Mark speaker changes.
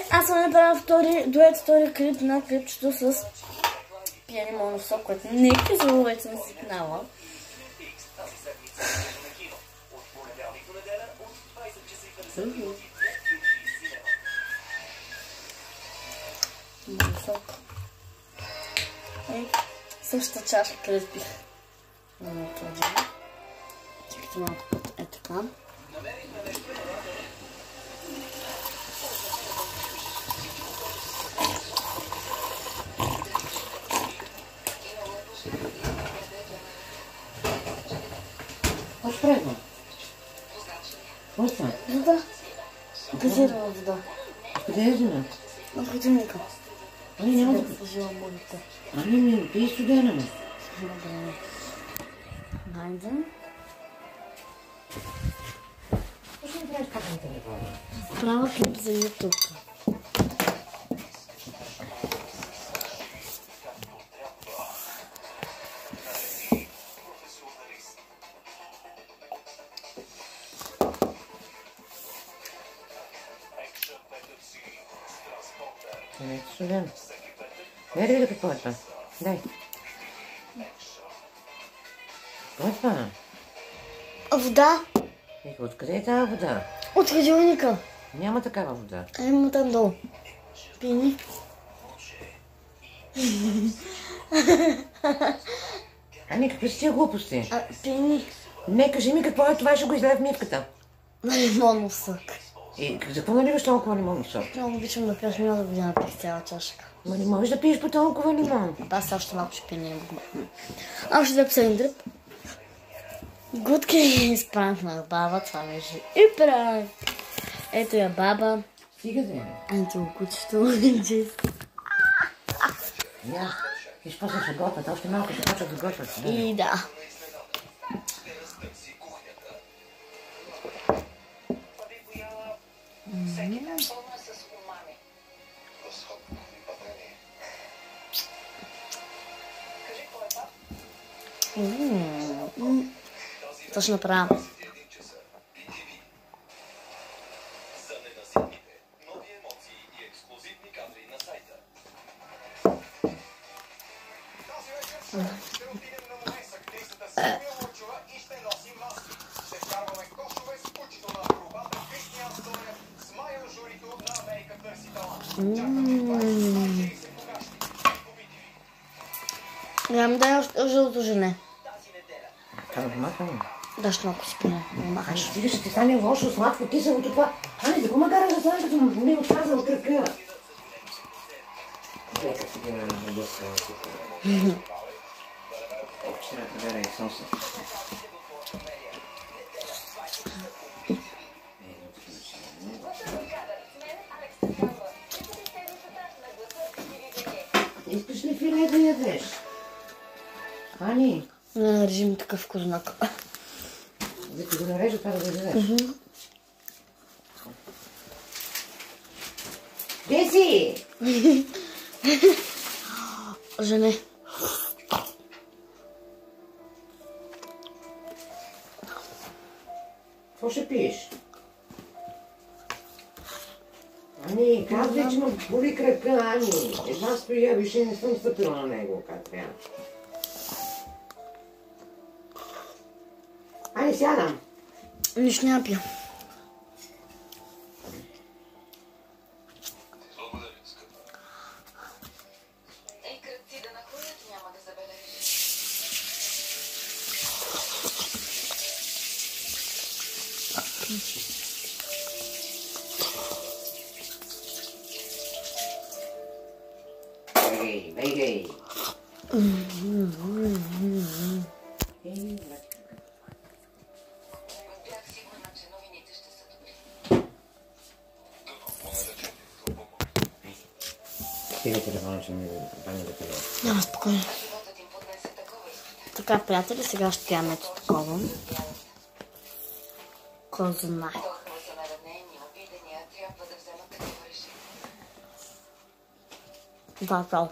Speaker 1: аз съм направила втори клип на клипчето с пиене моносок, което не е казало, вече съм свикнала. Моносок. Същата чашка, където пих. Чакайте малко път. Е така.
Speaker 2: Какво правим? Какво става?
Speaker 1: Вода. Газирана вода.
Speaker 2: Къде е зина?
Speaker 1: На хладилника.
Speaker 2: Ами няма да...
Speaker 1: Поживам моите.
Speaker 2: Ами не, пий студена ме.
Speaker 1: Добре. Хайде.
Speaker 2: Какво ще направиш пак на телефона?
Speaker 1: Правя клип за YouTube.
Speaker 2: Не, студена. Не да видя какво е това. Дай. Какво е това?
Speaker 1: Вода.
Speaker 2: Откъде е тази вода?
Speaker 1: От хладилника.
Speaker 2: Няма такава вода.
Speaker 1: Има там долу. Пини.
Speaker 2: Ами какви са тия глупости?
Speaker 1: Пини.
Speaker 2: Не, кажи ми какво е това, ще го излея в мивката.
Speaker 1: На лимонов сок.
Speaker 2: И за какво наливаш толкова лимонов сок?
Speaker 1: Много обичам да пиеш, няма да го напих цяла чашка.
Speaker 2: Ма не можеш да пиеш по толкова лимон.
Speaker 1: Аз още малко ще пия. Още да последен дръп. Гудки изпранкнах баба, това беше и пранк. Ето я баба.
Speaker 2: Стига да е.
Speaker 1: Ето кучето.
Speaker 2: Я, виж после ще готвят, още малко ще почват да готвят.
Speaker 1: И да. Точно правя. Нямам да е жълто жене.
Speaker 2: Това да махам.
Speaker 1: Да, ще малко си пине.
Speaker 2: Ани, стига ще ти стане лошо, сладко, киселото това. Ани, за какво ме караш да стане, като не е отказал кръка? Нека си гледам на дъска. Ще да гледа и соса. Искаш ли филе да ядеш? Ани?
Speaker 1: Не режим такъв кознак.
Speaker 2: Да ти го нарежа това да го ядеш? Где си?
Speaker 1: Жене.
Speaker 2: Какво ще пиеш? Ани, казвай, че ме боли крака, Ани. Една стоя, виж, не съм стъпила на него, как трябва. Ани, сядам.
Speaker 1: Нищо няма пия.
Speaker 2: Бейгей. Стига телефона, че ми пани да телефона.
Speaker 1: Няма, спокойно. Така, приятели, сега ще ядем ето такова. Козна. Да, право.